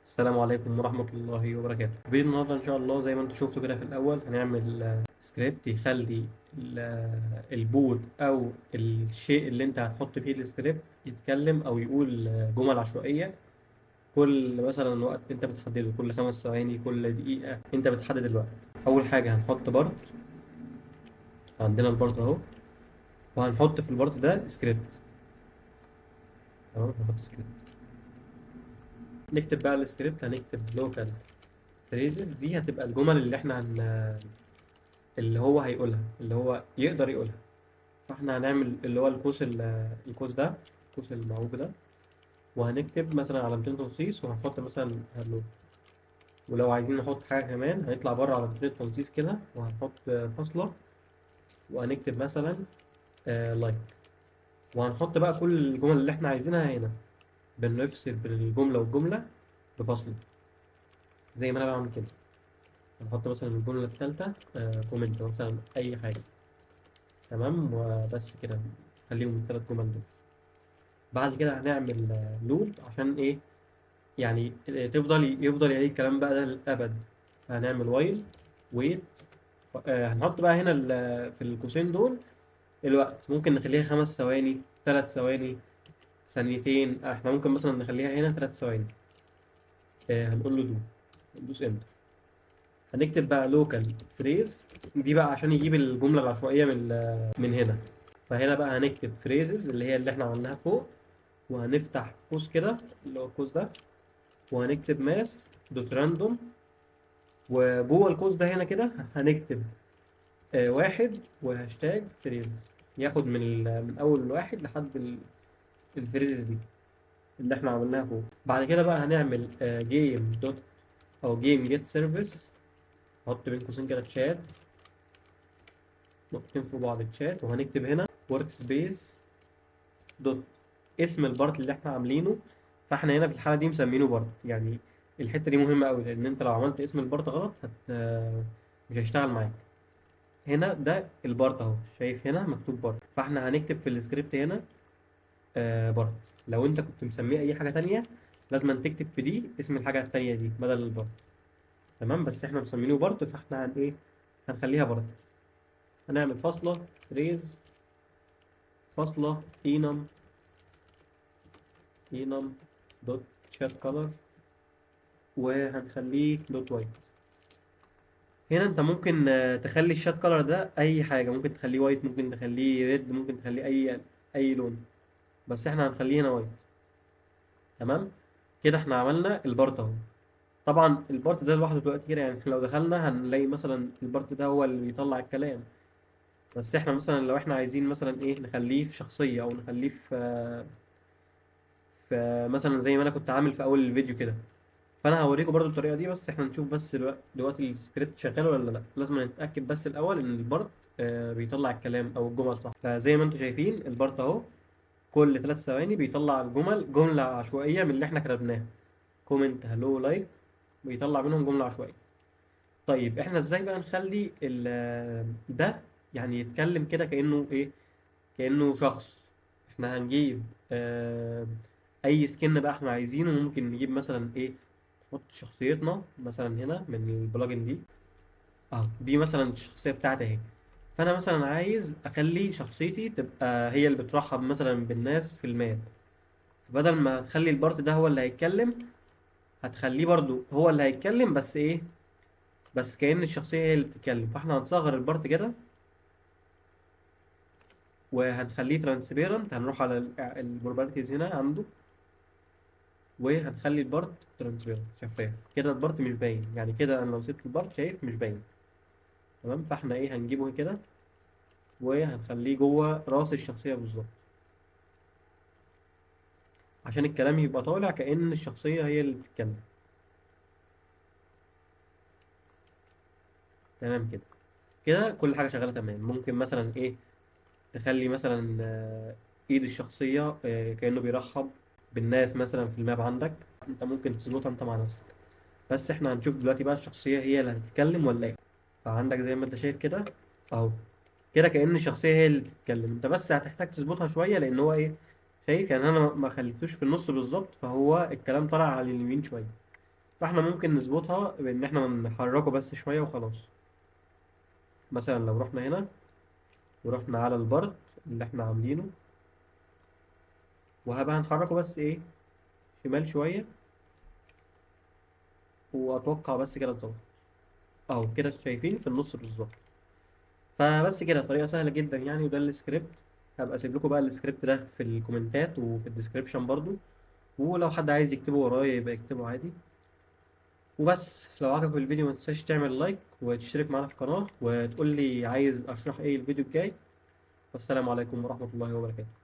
السلام عليكم ورحمة الله وبركاته. فيديو النهاردة إن شاء الله زي ما انتم شفتوا كده في الأول هنعمل سكريبت يخلي البوت أو الشيء اللي انت هتحط فيه السكريبت يتكلم أو يقول جمل عشوائية. كل مثلا وقت انت بتحدده، كل 5 ثواني، كل دقيقة انت بتحدد الوقت. أول حاجة هنحط بارت. عندنا البارت أهو، وهنحط في البارت ده سكريبت. تمام، هنحط سكريبت. نكتب بقى السكريبت، هنكتب لوكال فريزز. دي هتبقى الجمل اللي احنا اللي هو هيقولها، اللي هو يقدر يقولها. فاحنا هنعمل اللي هو القوس ده، القوس المعوج ده، وهنكتب مثلا علامتين تنصيص، وهنحط مثلا هلو. ولو عايزين نحط حاجة كمان هنطلع بره علامتين التنصيص كده، وهنحط فاصلة، وهنكتب مثلا لايك. وهنحط بقى كل الجمل اللي احنا عايزينها هنا، بنفصل بين الجملة والجملة بفاصلة، زي ما انا بعمل كده. هنحط مثلا الجملة التالتة كومنت مثلا، أي حاجة. تمام، وبس كده. خليهم ال3 جمل دول. بعد كده هنعمل لود. عشان ايه؟ يعني يفضل يعيد الكلام بقى ده للابد. هنعمل وايل ويت. هنحط بقى هنا في القوسين دول الوقت. ممكن نخليها 5 ثواني، 3 ثواني، ثانيتين. احنا ممكن مثلا نخليها هنا 3 ثواني. هنقول له ندوس انتر. هنكتب بقى لوكال فريز. دي بقى عشان يجيب الجملة العشوائية من هنا. فهنا بقى هنكتب فريزز اللي هي اللي احنا عملناها فوق، وهنفتح قوس كده اللي هو القوس ده، وهنكتب ماس دوت راندوم. وجوه القوس ده هنا كده هنكتب 1 وهاشتاج فريز، ياخد من أول 1 لحد الفريزز دي اللي احنا عملناها فوق. بعد كده بقى هنعمل جيم دوت أو جيم جيت سيرفيس. نحط بين قوسين كده تشات، نقطتين فوق بعض تشات، وهنكتب هنا ورك سبيس دوت اسم البارت اللي احنا عاملينه. فاحنا هنا في الحالة دي مسمينه بارت. يعني الحتة دي مهمة قوي، لأن انت لو عملت اسم البارت غلط مش هيشتغل معاك. هنا ده البارت اهو، شايف هنا مكتوب بارت. فاحنا هنكتب في السكريبت هنا بارت. لو انت كنت مسميه اي حاجة تانية لازم تكتب في دي اسم الحاجة التانية دي بدل البارت. تمام، بس احنا مسمينه بارت، فاحنا هنخليها بارت. هنعمل فاصلة ريز، فاصلة انم دوت شات كولر، وهنخليه دوت وايت. هنا انت ممكن تخلي الشات كولر ده اي حاجه. ممكن تخليه وايت، ممكن تخليه ريد، ممكن تخليه اي لون، بس احنا هنخليه هنا وايت. تمام، كده احنا عملنا البارت اهو. طبعا البارت ده لوحده دلوقتي كده، يعني احنا لو دخلنا هنلاقي مثلا البارت ده هو اللي بيطلع الكلام. بس احنا مثلا لو احنا عايزين مثلا ايه، نخليه في شخصيه، او نخليه في مثلا زي ما انا كنت عامل في اول الفيديو كده. فانا هوريكم برضو الطريقه دي، بس احنا نشوف بس دلوقتي السكريبت شغال ولا لا. لازم نتاكد بس الاول ان البارت بيطلع الكلام او الجمل صح. فزي ما انتم شايفين البارت اهو، كل 3 ثواني بيطلع جمله عشوائيه من اللي احنا كتبناها. كومنت، هلو، لايك، بيطلع منهم جمله عشوائيه. طيب احنا ازاي بقى نخلي ده يعني يتكلم كده كانه ايه، كانه شخص؟ احنا هنجيب اي سكن بقى احنا عايزينه. ممكن نجيب مثلا ايه، نحط شخصيتنا مثلا هنا من البلجن دي اهو. دي مثلا الشخصيه بتاعتي اهي. فانا مثلا عايز اخلي شخصيتي تبقى هي اللي بترحب مثلا بالناس في الماب. بدل ما تخلي البارت ده هو اللي هيتكلم، هتخليه برضو هو اللي هيتكلم، بس ايه، بس كأن الشخصيه هي اللي بتتكلم. فاحنا هنصغر البارت كده، وهنخليه ترانسبيرنت. هنروح على البروبرتيز هنا عنده، وهنخلي البارت ترانسبيرنت، شفاف كده. البارت مش باين، يعني كده انا لو سبت البارت شايف مش باين. تمام، فاحنا ايه، هنجيبه كده وهنخليه جوه راس الشخصية بالظبط، عشان الكلام يبقى طالع كأن الشخصية هي اللي بتتكلم. تمام كده. كده كل حاجة شغالة تمام. ممكن مثلا ايه، تخلي مثلا ايد الشخصية كأنه بيرحب بالناس مثلا في الماب عندك. انت ممكن تظبطها انت مع نفسك، بس احنا هنشوف دلوقتي بقى الشخصية هي اللي هتتكلم ولا ايه. فعندك زي ما انت شايف كده اهو، كده كأن الشخصية هي اللي بتتكلم. انت بس هتحتاج تظبطها شوية، لان هو ايه، شايف يعني انا ما خليتوش في النص بالظبط، فهو الكلام طالع على اليمين شوية. فاحنا ممكن نظبطها بان احنا نحركه بس شويه وخلاص. مثلا لو رحنا هنا ورحنا على البرد اللي احنا عاملينه، وهبقى هنحركه بس ايه، شمال شويه، واتوقع بس كده اتظبط. اهو كده شايفين في النص بالظبط. فبس كده طريقه سهله جدا يعني، وده السكريبت. هبقى اسيب لكم بقى السكريبت ده في الكومنتات وفي الديسكريبشن برضو، ولو حد عايز يكتبه ورايا يبقى يكتبه عادي. وبس لو عجبك الفيديو ما تنساش تعمل لايك وتشترك معانا في القناة وتقول لي عايز اشرح ايه الفيديو الجاي. والسلام عليكم ورحمة الله وبركاته.